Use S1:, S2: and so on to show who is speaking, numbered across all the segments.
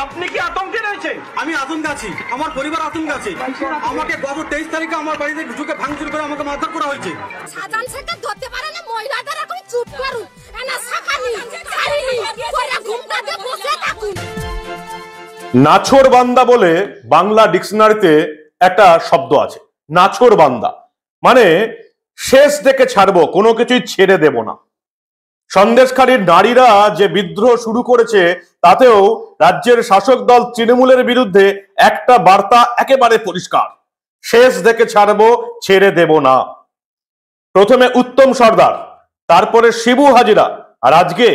S1: আপনি কি আতঙ্কে রয়েছে?
S2: আমি আতঙ্কে আছি, আমার পরিবার আতঙ্কে আছে। আমাকে গত 23 তারিখে আমার বাড়িতে ঢুকে ভাঙচুর করে আমাকে মারধর করা হয়েছে।
S3: সাজান শেখে ধরতে পারে না, মহিলাদের এখন চুপ করুন, না সাকানি ছাড়িনি পরে ঘুমটাতে বসে থাকুন।
S4: নাছোড়বান্দা বলে বাংলা ডিকশনারিতে একটা শব্দ আছে, নাছোড়বান্দা মানে শেষ দেখে ছাড়বো, কোনো কিছুই ছেড়ে দেব না। সন্দেশখালীর নারীরা যে বিদ্রোহ শুরু করেছে তাতেও রাজ্যের শাসক দল তৃণমূলের বিরুদ্ধে একটা বার্তা একেবারে পরিষ্কার, শেষ দেখে ছাড়বো, ছেড়ে দেব না। প্রথমে উত্তম সর্দার, তারপরে শিবু হাজিরা, আর আজকে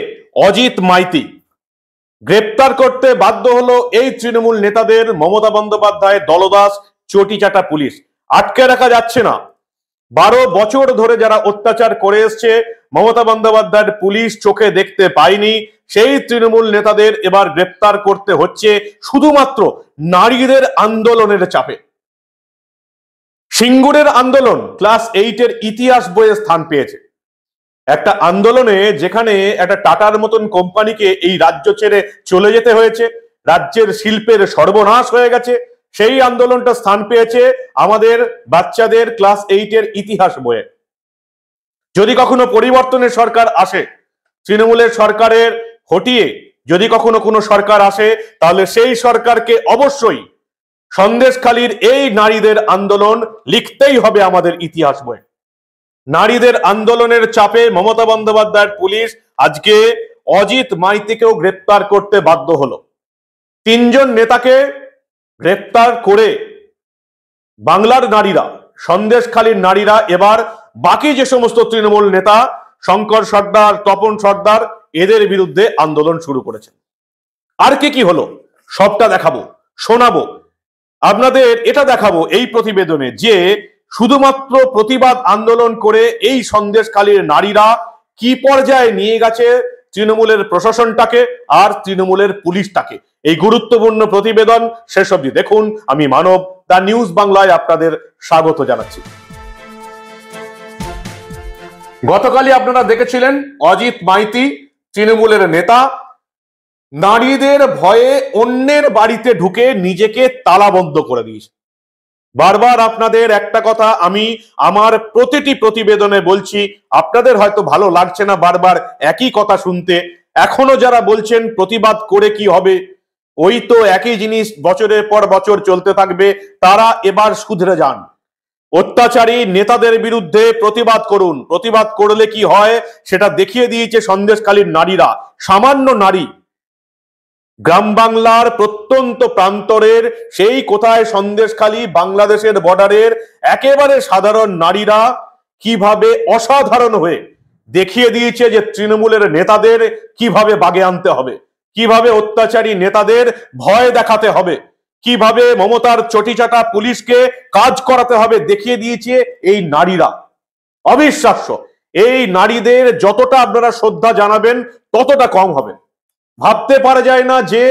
S4: অজিত মাইতি। গ্রেপ্তার করতে বাধ্য হলো এই তৃণমূল নেতাদের মমতা বন্দ্যোপাধ্যায়ের দলদাস চটিচাটা পুলিশ। আটকে রাখা যাচ্ছে না। 12 বছর ধরে যারা অত্যাচার করে এসছে মমতা বন্দ্যোপাধ্যায়ের পুলিশ চোখে দেখতে পায়নি, সেই তৃণমূল নেতাদের এবার গ্রেপ্তার করতে হচ্ছে শুধুমাত্র নারীদের আন্দোলনের চাপে। সিঙ্গুরের আন্দোলন ক্লাস 8-এর ইতিহাস বইয়ে স্থান পেয়েছে। একটা আন্দোলনে যেখানে একটা টাটার মতন কোম্পানিকে এই রাজ্য ছেড়ে চলে যেতে হয়েছে, রাজ্যের শিল্পের সর্বনাশ হয়ে গেছে, সেই আন্দোলনটা স্থান পেয়েছে আমাদের বাচ্চাদের ক্লাস 8-এর ইতিহাস বইয়ে। যদি কখনো পরিবর্তনের সরকার আসে, তৃণমূলের সরকারের হটিয়ে যদি কখনো কোনো সরকার আসে, তাহলে সেই সরকারকে অবশ্যই সন্দেশখালীর এই নারীদের আন্দোলন লিখতেই হবে আমাদের ইতিহাস বইয়ে। নারীদের আন্দোলনের চাপে মমতা বন্দ্যোপাধ্যায়ের পুলিশ আজকে অজিত মাইতিকেও গ্রেপ্তার করতে বাধ্য হলো। 3 জন নেতাকে গ্রেপ্তার করে বাংলার নারীরা, সন্দেশখালীর নারীরা এবার বাকি যে সমস্ত তৃণমূল নেতা শঙ্কর সর্দার, তপন সর্দার, এদের বিরুদ্ধে আন্দোলন শুরু করেছেন। আর কি হলো সবটা দেখাবো, শোনাবো আপনাদের। এটা দেখাবো এই প্রতিবেদনে যে শুধুমাত্র প্রতিবাদ আন্দোলন করে এই সন্দেশখালীর নারীরা কি পর্যায়ে নিয়ে গেছে তৃণমূলের প্রশাসনটাকে আর তৃণমূলের পুলিশটাকে। এই গুরুত্বপূর্ণ প্রতিবেদন শেষ অবধি দেখুন। আমি মানব, দা নিউজ বাংলায় আপনাদের স্বাগত জানাচ্ছি। গতকালই আপনারা দেখেছিলেন অজিত মাইতি, তৃণমূলের নেতা, নারীদের ভয়ে অন্যের বাড়িতে ঢুকে নিজেকে তালাবন্ধ করে দিয়েছে। বারবার আপনাদের একটা কথা আমি আমার প্রতিটি প্রতিবেদনে বলছি, আপনাদের হয়তো ভালো লাগছে না বারবার একই কথা শুনতে। এখনো যারা বলছেন প্রতিবাদ করে কি হবে, ওই তো একই জিনিস বছরের পর বছর চলতে থাকবে, তারা এবার শুধরে যান। অত্যাচারী নেতাদের বিরুদ্ধে প্রতিবাদ করুন। প্রতিবাদ করলে কি হয় সেটা দেখিয়ে দিয়েছে সন্দেশখালীর নারীরা। সামান্য নারী, গ্রাম বাংলার প্রত্যন্ত প্রান্তরের সেই কোথায় সন্দেশখালী বাংলাদেশের বর্ডারের একেবারে সাধারণ নারীরা কিভাবে অসাধারণ হয়ে দেখিয়ে দিয়েছে যে তৃণমূলের নেতাদের কিভাবে বাগে আনতে হবে, কিভাবে অত্যাচারী নেতাদের ভয় দেখাতে হবে, কিভাবে মমতার চটিচাটা পুলিশকে কাজ করাতে হবে, দেখিয়ে দিয়েছে এই নারীরা। অবিশ্বাস্য। এই নারীদের যতটা আপনারা শ্রদ্ধা জানাবেন ততটা কম হবে। ভাবতে পারা যায় না যে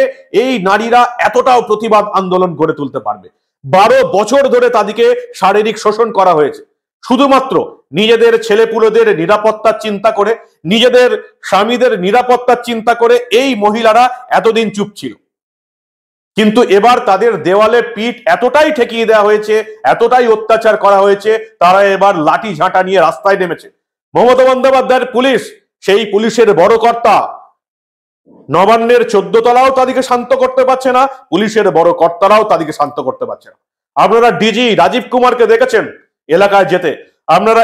S4: এই নারীরা এতটাও প্রতিবাদ আন্দোলন গড়ে তুলতে পারবে। 12 বছর ধরে তাদেরকে শারীরিক শোষণ করা হয়েছে শুধুমাত্র নিজেদের ছেলেপুলেদের নিরাপত্তার চিন্তা করে, নিজেদের স্বামীদের নিরাপত্তার চিন্তা করে এই মহিলারা এতদিন চুপ ছিল। কিন্তু এবার তাদের দেওয়ালে পিঠ এতটাই ঠেকিয়ে দেওয়া হয়েছে, এতটাই অত্যাচার করা হয়েছে, তারা এবার লাঠি ঝাঁটা নিয়ে রাস্তায় নেমেছে। মমতা বন্দ্যোপাধ্যায়ের পুলিশ, সেই পুলিশের বড় কর্তা নবান্নের 14 তলাও তাদেরকে শান্ত করতে পারছে না, পুলিশের বড় কর্তারাও তাদেরকে শান্ত করতে পারছে না। আপনারা ডিজি রাজীব কুমারকে দেখেছেন এলাকায় যেতে, আপনারা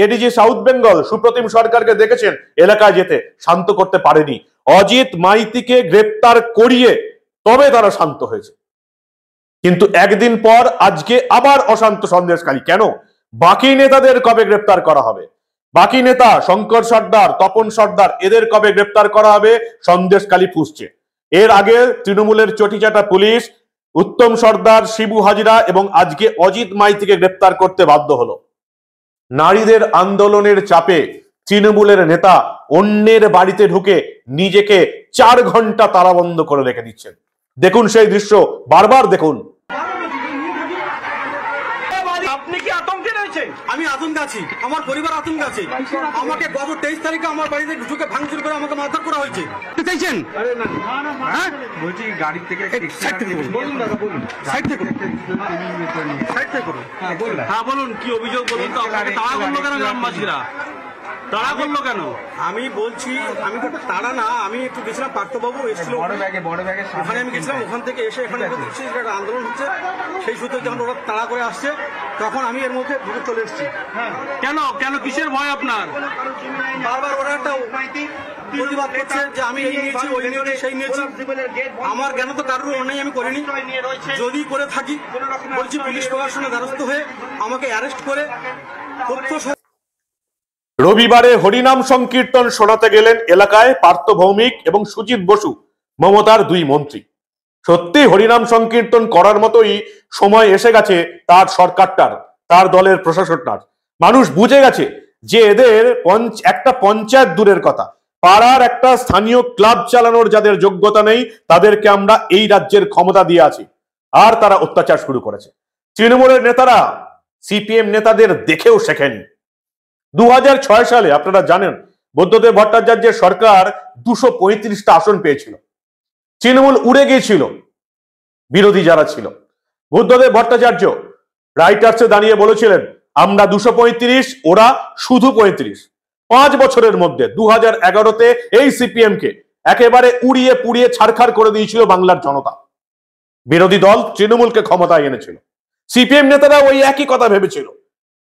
S4: এডিজি সাউথ বেঙ্গল সুপ্রতিম সরকারকে দেখেছেন এলাকায় যেতে, শান্ত করতে পারেনি। অজিত মাইতিকে গ্রেপ্তার করিয়ে তবে তারা শান্ত হয়েছে। কিন্তু একদিন পর আজকে আবার অশান্ত সন্দেশখালী। কেন? বাকি নেতাদের কবে গ্রেপ্তার করা হবে? বাকি নেতা শঙ্কর সর্দার, তপন সর্দার, এদের কবে গ্রেপ্তার করা হবে? সন্দেশখালী ফুঁসছে। এর আগে তৃণমূলের চটিচাটা পুলিশ উত্তম সর্দার, শিবু হাজিরা এবং আজকে অজিত মাইতিকে গ্রেপ্তার করতে বাধ্য হলো। নারীদের আন্দোলনের চাপে তৃণমূলের নেতা অন্যের বাড়িতে ঢুকে নিজেকে 4 ঘন্টা তালাবন্ধ করে রেখে দিচ্ছেন। দেখুন সেই দৃশ্য, বারবার দেখুন।
S1: আপনি কি আতঙ্কে রয়েছে?
S2: আমি আতঙ্কে আছি, আমার পরিবার আতঙ্কে আছে। আমাকে গত 23 তারিখে আমার বাড়িতে ঢুকে ভাঙচুর করে আমাকে মারধর করা হয়েছে। চাইছেন? হ্যাঁ?
S1: বলছি গাড়ি থেকে
S2: সাইড থেকে বলুন দাদা, বলুন। সাইড থেকে সাইড থেকে করুন।
S1: হ্যাঁ বলুন, কি অভিযোগ বলুন তো? আপনাকে তাড়া করলো কেন গ্রামবাসীরা? তাড়া করলো কেন?
S2: আমি বলছি, আমি তো তাড়া না, আমি একটু গেছিলাম, পার্থবাবু এসেছিল, ওখানে আমি গেছিলাম, ওখান থেকে এসে এখানে দেখছি একটা আন্দোলন হচ্ছে, সেই সূত্রে যখন ওরা তাড়া করে আসছে তখন আমি এর মধ্যে ঢুকে চলে এসেছি।
S1: কেন কেন কিসের ভয় আপনার?
S2: বারবার ওরা একটা প্রতিবাদ করছে যে আমি এই নিয়েছি, ওই নিয়েছি, সেই নিয়েছি। আমার জ্ঞান তো কারোর অন্যায় আমি করিনি, যদি করে থাকি বলছি পুলিশ প্রশাসনের দ্বারস্থ হয়ে আমাকে অ্যারেস্ট করে তথ্য।
S4: রবিবারে হরিনাম সংকীর্তন শোনাতে গেলেন এলাকায় পার্থ ভৌমিক এবং সুজিত বসু, মমতার দুই মন্ত্রী। সত্যি হরিনাম সংকীর্তন করার মতোই সময় এসে গেছে তার সরকারটার, তার দলের প্রশাসনটার। মানুষ বুঝে গেছে যে এদের একটা পঞ্চায়েত দূরের কথা, পাড়ার একটা স্থানীয় ক্লাব চালানোর যাদের যোগ্যতা নেই তাদেরকে আমরা এই রাজ্যের ক্ষমতা দিয়ে আছি, আর তারা অত্যাচার শুরু করেছে। তৃণমূলের নেতারা সিপিএম নেতাদের দেখেও শেখেনি। 2006 সালে আপনারা জানেন বুদ্ধদেব ভট্টাচার্যের সরকার 235টা আসন পেয়েছিল, তৃণমূল উড়ে গিয়েছিল বিরোধী যারা ছিল। বুদ্ধদেব ভট্টাচার্য রাইটার্সে দাঁড়িয়ে বলেছিলেন আমরা 235, ওরা শুধু 35। 5 বছরের মধ্যে 2011-তে এই সিপিএম কে একেবারে উড়িয়ে পুড়িয়ে ছারখার করে দিয়েছিল বাংলার জনতা। বিরোধী দল তৃণমূলকে ক্ষমতায় এনেছিল। সিপিএম নেতারা ওই একই কথা ভেবেছিল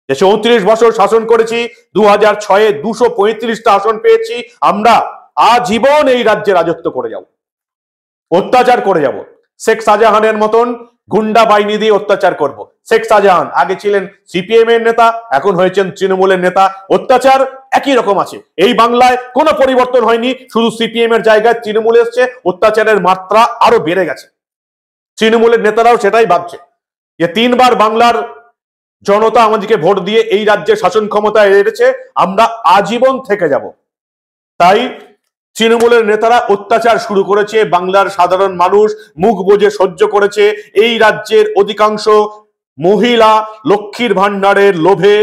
S4: যে 34 বছর শাসন করেছি, 2006-এ 235টা আসন পেয়েছি, আমরা আজীবন এই রাজ্যে রাজত্ব করে যাব, অত্যাচার করে যাব। শেখ শাহজাহানের মতন গুন্ডা বাহিনী দিয়ে অত্যাচার করব। শেখ শাহজাহান আগে ছিলেন সিপিএম এর নেতা, এখন হয়েছেন তৃণমূলের নেতা। অত্যাচার একই রকম আছে, এই বাংলায় কোনো পরিবর্তন হয়নি, শুধু সিপিএম এর জায়গায় তৃণমূল এসছে, অত্যাচারের মাত্রা আরো বেড়ে গেছে। তৃণমূলের নেতারাও সেটাই ভাবছে যে 3 বার বাংলার জনতা আমাদেরকে ভোট দিয়ে এই রাজ্যের শাসন ক্ষমতায় এনেছে, আমরা আজীবন থেকে যাব। তাই তৃণমূলের নেতারা অত্যাচার শুরু করেছে, বাংলার সাধারণ মানুষ মুখ বুজে সহ্য করেছে। এই রাজ্যের অধিকাংশ মহিলা লক্ষ্মীর ভান্ডারের লোভে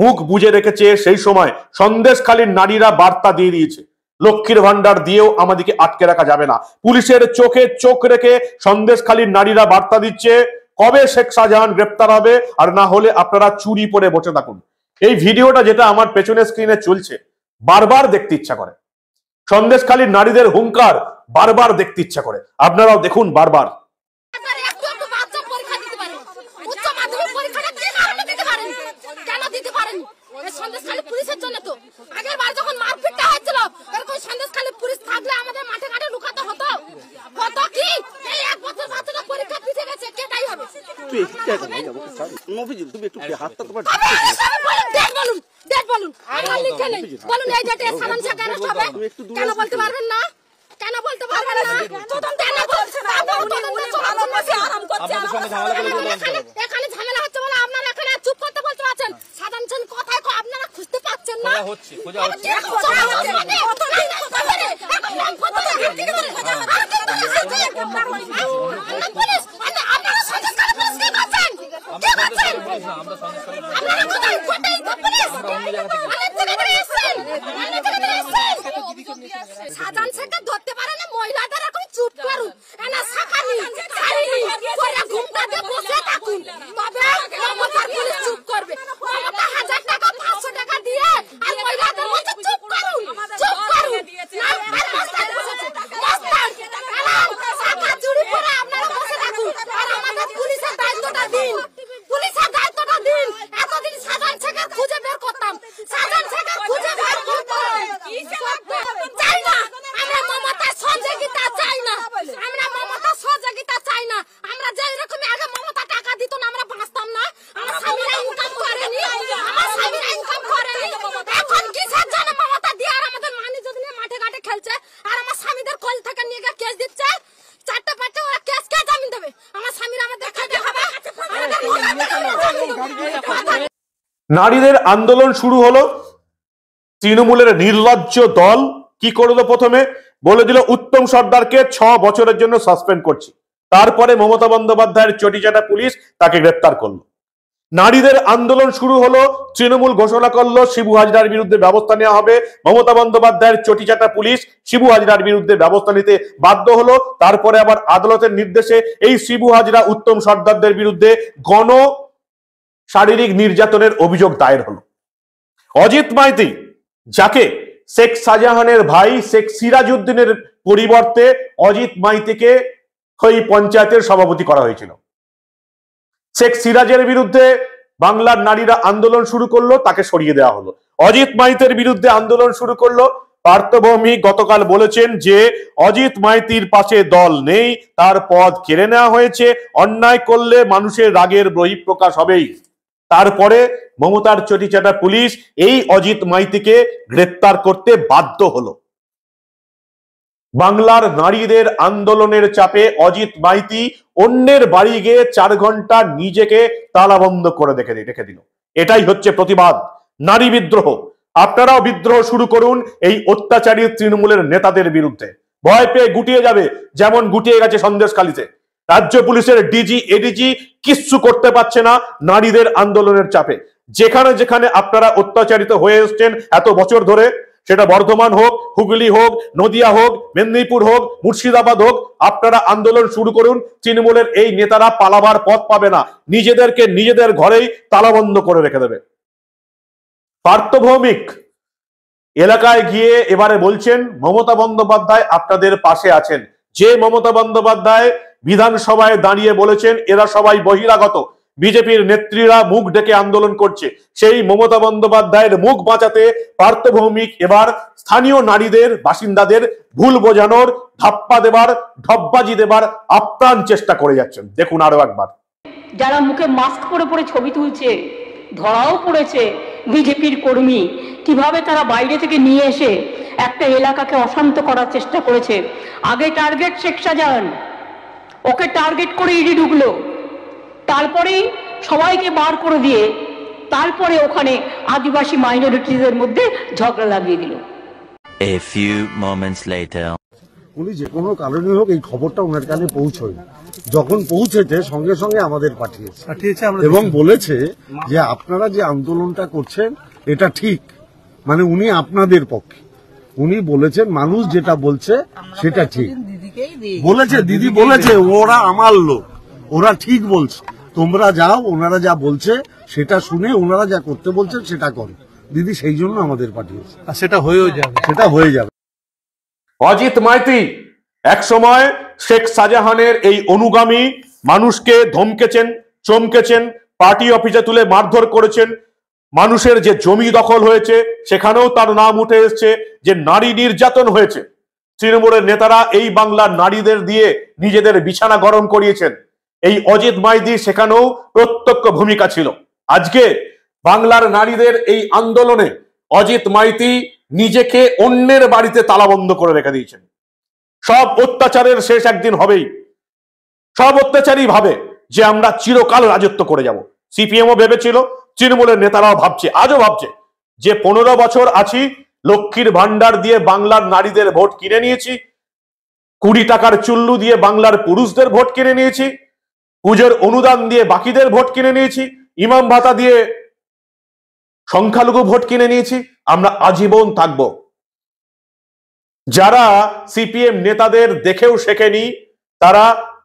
S4: মুখ বুজে রেখেছে। সেই সময় সন্দেশখালীর নারীরা বার্তা দিয়ে দিয়েছে লক্ষ্মীর ভান্ডার দিয়েও আমাদেরকে আটকে রাখা যাবে না। পুলিশের চোখে চোখ রেখে সন্দেশখালীর নারীরা বার্তা দিচ্ছে কবে শেখ শাহজাহান গ্রেপ্তার হবে, আর না হলে আপনারা চুরি পরে বসে থাকুন। এই ভিডিওটা যেটা আমার পেছনের স্ক্রিনে চলছে, বারবার দেখতে ইচ্ছা করে। সন্দেশখালীর নারীদের হুঙ্কার বারবার দেখতে ইচ্ছা করে, আপনারাও দেখুন বারবার।
S3: একটু একটু বাচ্চা পরীক্ষা দিতে পারে, উচ্চ মাধ্যমিক পরীক্ষাটা কি কারণে দিতে পারেন? কেন দিতে পারেন? এই সন্দেশখালী পুলিশের জন্য তো। আগের বার যখন মারপিটটা হয়েছিল, এরকম সন্দেশখালী পুলিশ থাকলে আমাদের মাঠে ঘাটে লুকাতে হতো। হতো কি এই 1 বছর বাচ্চাটা পরীক্ষা দিতে গেছে, কেটাই হবে।
S2: তুই মফিজুল, তুমি একটু হাতটা তোমার
S3: ডেট বলুন, ডেট বলুন, আমার লিখে নেই। বলুন এই ডেটে সাধারণ সাকারে হবে। কেন বলতে পারবেন না? কেন বলতে পারবেন না? কেন বলছেন? আরাম করছে, এখানে ঝামেলা হচ্ছে বলে আপনারা এখানে চুপ করতে বলতে পারছেন। সাধারণ জন কথায় আপনারা খুঁজতে পাচ্ছেন না। হচ্ছে খোঁজা হচ্ছে। সাধারণ শেখা ধরতে পারে না, মহিলাদের এখন চুপ করুন, এনা শাখানি ছাড়িনি কইরা ঘুমটা দিয়ে বসে থাকুন, তবে মমতার পুলিশ চুপ করবে। মমতা 1000 টাকা 500 টাকা দিয়ে আর মহিলাদের মধ্যে চুপ করুন, চুপ করুন না। আর মস্তান বসেছে, মস্তান শাখা চুরি করে আপনারা বসে থাকুন, আর আমাদের পুলিশের দায়িত্বটা দিন, পুলিশের দায়িত্বটা দিন। এতদিন সাধারণ শেখা খুঁজে বের করতাম, সাধারণ শেখা খুঁজে বের করতাম চাই না। আমরা মমতার সহযোগিতা চাই না, আমরা মমতার সহযোগিতা চাই না। আমরা যে এরকম আগে মমতা টাকা দিত না, আমরা বাঁচতাম না। আমার স্বামীরা ইনকাম করেনি, আমার স্বামীরা ইনকাম করেনি। এখন কিসের জন্য মমতা দিয়ে আর আমাদের মানি যদি নিয়ে মাঠে ঘাটে খেলছে, আর আমার স্বামীদের কল থেকে নিয়ে গিয়ে কেস দিচ্ছে। 4টা 5টা ওরা কেস কে জামিন দেবে? আমার স্বামীরা আমাদের খেতে হবে।
S4: নারীদের আন্দোলন শুরু হলো, তৃণমূলের নির্লজ্জ দল কি করলো? প্রথমে বলে দিল উত্তম সর্দারকে 6 বছরের জন্য সাসপেন্ড করছি। তারপরে মমতা বন্দ্যোপাধ্যায়ের চটিচাটা পুলিশ তাকে গ্রেপ্তার করলো। নারীদের আন্দোলন শুরু হলো, তৃণমূল ঘোষণা করলো শিবু হাজরার বিরুদ্ধে ব্যবস্থা নেওয়া হবে। মমতা বন্দ্যোপাধ্যায়ের চটিচাটা পুলিশ শিবু হাজরার বিরুদ্ধে ব্যবস্থা নিতে বাধ্য হলো। তারপরে আবার আদালতের নির্দেশে এই শিবু হাজরা উত্তম সর্দারদের বিরুদ্ধে গণ শারীরিক নির্যাতনের অভিযোগ দায়ের হলো। অজিত মাইতি, যাকে শেখ শাহজাহানের ভাই শেখ সিরাজউদ্দিনের পরিবর্তে অজিত মাইতিকে ওই পঞ্চায়েতের সভাপতি করা হয়েছিল। শেখ সিরাজের বিরুদ্ধে বাংলার নারীরা আন্দোলন শুরু করলো, তাকে সরিয়ে দেওয়া হলো। অজিত মাইতির বিরুদ্ধে আন্দোলন শুরু করলো। পার্থ ভৌমিক গতকাল বলেছেন যে অজিত মাইতির পাশে দল নেই, তার পদ কেড়ে নেওয়া হয়েছে, অন্যায় করলে মানুষের রাগের বহিঃপ্রকাশ হবেই। তারপরে মমতার চটিচাটা পুলিশ এই অজিত মাইতিকে গ্রেপ্তার করতে বাধ্য হলো। বাংলার নারীদের আন্দোলনের চাপে অজিত মাইতি অন্যের বাড়ি গিয়ে 4 ঘন্টা নিজেকে তালাবন্ধ করে রেখে দিল। এটাই হচ্ছে প্রতিবাদ, নারী বিদ্রোহ। আপনারাও বিদ্রোহ শুরু করুন এই অত্যাচারী তৃণমূলের নেতাদের বিরুদ্ধে। ভয় পেয়ে গুটিয়ে যাবে, যেমন গুটিয়ে গেছে সন্দেশখালীতে। রাজ্য পুলিশের ডিজি এডিজি কিচ্ছু করতে পারছে না নারীদের আন্দোলনের চাপে। যেখানে যেখানে আপনারা অত্যাচারিত হয়ে এসছেন এত বছর ধরে, সেটা বর্ধমান হোক, হুগলি হোক, নদিয়া হোক, মেদিনীপুর হোক, মুর্শিদাবাদ হোক, আপনারা আন্দোলন শুরু করুন। তৃণমূলের এই নেতারা পালাবার পথ পাবে না, নিজেদেরকে নিজেদের ঘরেই তালাবন্ধ করে রেখে দেবে। পার্থ ভৌমিক এলাকায় গিয়ে এবারে বলছেন মমতা বন্দ্যোপাধ্যায় আপনাদের পাশে আছেন। যে মমতা বন্দ্যোপাধ্যায় বিধানসভায় দাঁড়িয়ে বলেছেন এরা সবাই বহিরাগত, বিজেপির নেত্রীরা মুখ ঢেকে আন্দোলন করছে, সেই মমতা বন্দ্যোপাধ্যায়ের মুখ বাঁচাতে পার্থ ভৌমিক এবার স্থানীয় নারীদের, বাসিন্দাদের ভুল বোঝানোর, ধাপ্পা দেবার, ঢপবাজি দেবার আপ্রাণ চেষ্টা করে যাচ্ছেন। দেখুন আরো একবার।
S5: যারা মুখে মাস্ক পরে পরে ছবি তুলছে, ধরাও পড়েছে বিজেপির কর্মী, কিভাবে তারা বাইরে থেকে নিয়ে এসে একটা এলাকাকে অশান্ত করার চেষ্টা করেছে। আগে টার্গেট শেখ শাহজাহান, ওকে টার্গেট করে ইডি ঢুকলো, তারপরেই সবাইকে বার করে দিয়ে তারপরে ওখানে আদিবাসী মাইনরিটিদের মধ্যে ঝগড়া লাগিয়ে দিল।
S6: A few moments later.
S7: উনি যে কোনো কারণে হোক এই খবরটা ওনার কানে পৌঁছয়, যখন পৌঁছেছে সঙ্গে সঙ্গে আমাদের পাঠিয়েছে এবং বলেছে যে আপনারা যে আন্দোলনটা করছেন এটা ঠিক, মানে উনি আপনাদের পক্ষে। উনি বলেছেন মানুষ যেটা বলছে সেটা ঠিক বলেছে, দিদি বলেছে ওরা আমার লোক, ওরা ঠিক বলছে, তোমরা যাও, ওনারা যা বলছে সেটা শুনে ওনারা যা করতে বলছেন সেটা করো। দিদি সেই জন্য আমাদের পাঠিয়েছে, সেটা হয়ে যাবে।
S4: অজিত মাইতি একসময় শেখ শাহজাহানের এই অনুগামী, মানুষকে ধমকেছেন, চমকেছেন, পার্টি অফিসে তুলে মারধর করেছেন, মানুষের যে জমি দখল হয়েছে সেখানেও তার নাম উঠে এসছে, যে নারী নির্যাতন হয়েছে, তৃণমূলের নেতারা এই বাংলার নারীদের দিয়ে নিজেদের বিছানা গরম করিয়েছেন। এই অজিত মাইতি সেখানেও প্রত্যক্ষ ভূমিকা ছিল। আজকে বাংলার নারীদের এই আন্দোলনে অজিত মাইতি নিজেকে অন্যের বাড়িতে তালাবন্ধ করে রেখে দিয়েছেন। সব অত্যাচারের শেষ একদিন হবেই। সব অত্যাচারী ভাবে যে আমরা চিরকাল রাজত্ব করে যাব। সিপিএমও ভেবেছিল, তৃণমূলের নেতারাও ভাবছে, আজও ভাবছে যে 15 বছর আছি, লক্ষ্মীর ভান্ডার দিয়ে বাংলার নারীদের ভোট কিনে নিয়েছি, 20 টাকার চুল্লু দিয়ে বাংলার পুরুষদের ভোট কিনে নিয়েছি, পুজোর অনুদান দিয়ে বাকিদের ভোট কিনে নিয়েছি, ইমাম ভাতা দিয়ে সংখ্যালঘু ভোট কিনে নিয়েছি, আমরা আজীবন থাকবো। যারা সিপিএম নেতাদের দেখেও শেখেনি, তারা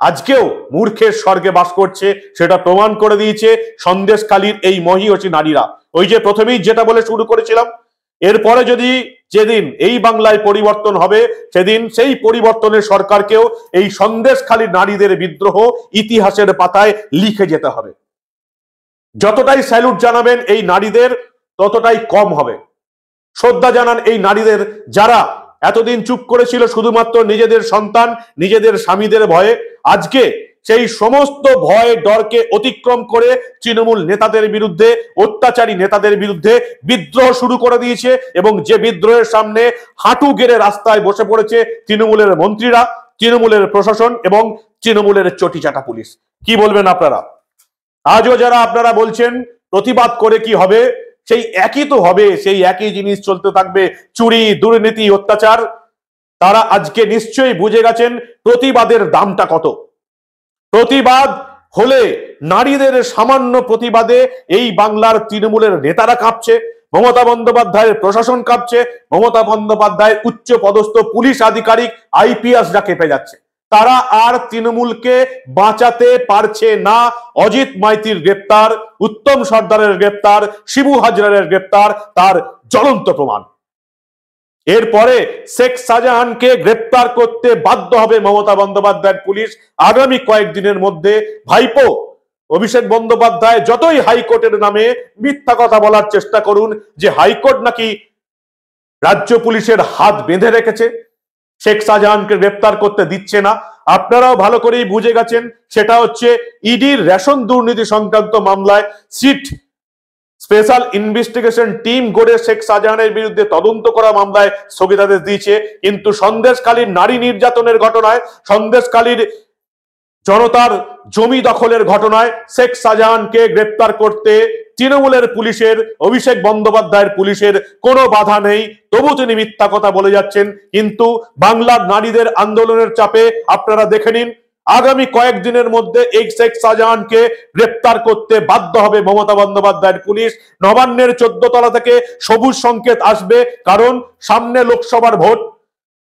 S4: আজকেও মূর্খের স্বর্গে বাস করছে, সেটা প্রমাণ করে দিয়েছে সন্দেশখালীর এই মহিয়সী নারীরা। ওই যে প্রথমেই যেটা বলে শুরু করেছিলাম, এরপরে যদি যেদিন এই বাংলায় পরিবর্তন হবে, সেদিন সেই পরিবর্তনের সরকারকেও এই সন্দেশখালীর নারীদের বিদ্রোহ ইতিহাসের পাতায় লিখে যেতে হবে। যতটাই স্যালুট জানাবেন এই নারীদের, ততটাই কম হবে। শ্রদ্ধা জানান এই নারীদের যারা এতদিন চুপ করেছিল শুধুমাত্র নিজেদের সন্তান, নিজেদের স্বামীদের ভয়ে। আজকে সেই সমস্ত ভয় ডরকে অতিক্রম করে তৃণমূল নেতাদের বিরুদ্ধে, অত্যাচারী নেতাদের বিরুদ্ধে বিদ্রোহ শুরু করে দিয়েছে, এবং যে বিদ্রোহের সামনে হাঁটু গেড়ে রাস্তায় বসে পড়েছে তৃণমূলের মন্ত্রীরা, তৃণমূলের প্রশাসন এবং তৃণমূলের চটিচাটা পুলিশ। কি বলবেন আপনারা? আজও যারা আপনারা বলছেন প্রতিবাদ করে কি হবে, সেই একই তো হবে, সেই একই জিনিস চলতে থাকবে, চুরি, দুর্নীতি, অত্যাচার। তারা আজকে নিশ্চয়ই বুঝে গেছেন প্রতিবাদের দামটা কত। প্রতিবাদ হলে নারীদের সামান্য প্রতিবাদে এই বাংলার তৃণমূলের নেতারা কাঁপছে, মমতা বন্দ্যোপাধ্যায়ের প্রশাসন কাঁপছে, মমতা বন্দ্যোপাধ্যায়ের উচ্চ পদস্থ পুলিশ আধিকারিক আইপিএসরা কেঁপে যাচ্ছে। তারা আর তৃণমূলকে বাঁচাতে পারছে না। অজিত মাইতির গ্রেপ্তার, উত্তম সর্দারের গ্রেপ্তার, শিবু হাজরারের গ্রেপ্তার তার জ্বলন্ত প্রমাণ। এরপরে শেখ শাহজাহানকে গ্রেপ্তার করতে বাধ্য হবে মমতা বন্দ্যোপাধ্যায়ের পুলিশ আগামী কয়েকদিনের মধ্যে। ভাইপো অভিষেক বন্দ্যোপাধ্যায় যতই হাইকোর্টের নামে মিথ্যা কথা বলার চেষ্টা করুন যে হাইকোর্ট নাকি রাজ্য পুলিশের হাত বেঁধে রেখেছে, শেখ শাহজাহানকে গ্রেপ্তার করতে দিচ্ছে না, আপনারাও ভালো করেই বুঝে গেছেন সেটা হচ্ছে ইডির রেশন দুর্নীতি সংক্রান্ত মামলায় সিট স্পেশাল ইনভেস্টিগেশন টিম গড়ে শেখ শাহজাহানের বিরুদ্ধে তদন্ত করা মামলায় স্থগিতাদেশ দিয়েছে। কিন্তু সন্দেশখালীর নারী নির্যাতনের ঘটনায়, সন্দেশখালীর জনতার জমি দখলের ঘটনায় শেখ শাহজাহানকে গ্রেপ্তার করতে তৃণমূলের পুলিশের, অভিষেক বন্দ্যোপাধ্যায়ের পুলিশের কোনো বাধা নেই, তবু তিনি মিথ্যা কথা বলে যাচ্ছেন। কিন্তু বাংলার নারীদের আন্দোলনের চাপে আপনারা দেখে নিন, আগামী কয়েকদিনের মধ্যে এই শেখ শাহজাহানকে গ্রেপ্তার করতে বাধ্য হবে মমতা বন্দ্যোপাধ্যায়ের পুলিশ। নবান্নের 14 তলা থেকে সবুজ সংকেত আসবে, কারণ সামনে লোকসভার ভোট।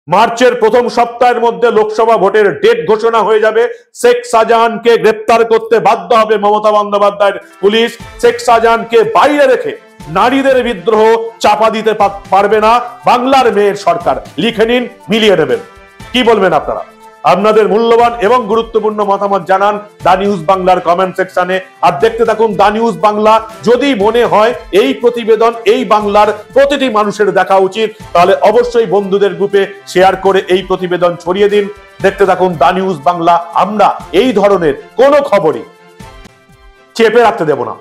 S4: মার্চের প্রথম সপ্তাহের মধ্যে লোকসভা ভোটের ডেট ঘোষণা হয়ে যাবে। শেখ শাহজাহানকে গ্রেপ্তার করতে বাধ্য হবে মমতা বন্দ্যোপাধ্যায়ের পুলিশ। শেখ শাহজাহানকে বাইরে রেখে নারীদের বিদ্রোহ চাপা দিতে পারবে না বাংলার মেয়ের সরকার। লিখে নিন, মিলিয়ে নেবেন। কি বলবেন আপনারা? আপনাদের মূল্যবান এবং গুরুত্বপূর্ণ মতামত জানান দা নিউজ বাংলার কমেন্ট সেকশনে। আর দেখতে থাকুন দা নিউজ বাংলা। যদি মনে হয় এই প্রতিবেদন এই বাংলার প্রতিটি মানুষের দেখা উচিত, তাহলে অবশ্যই বন্ধুদের গ্রুপে শেয়ার করে এই প্রতিবেদন ছড়িয়ে দিন। দেখতে থাকুন দা নিউজ বাংলা। আমরা এই ধরনের কোনো খবরই চেপে রাখতে দেব না।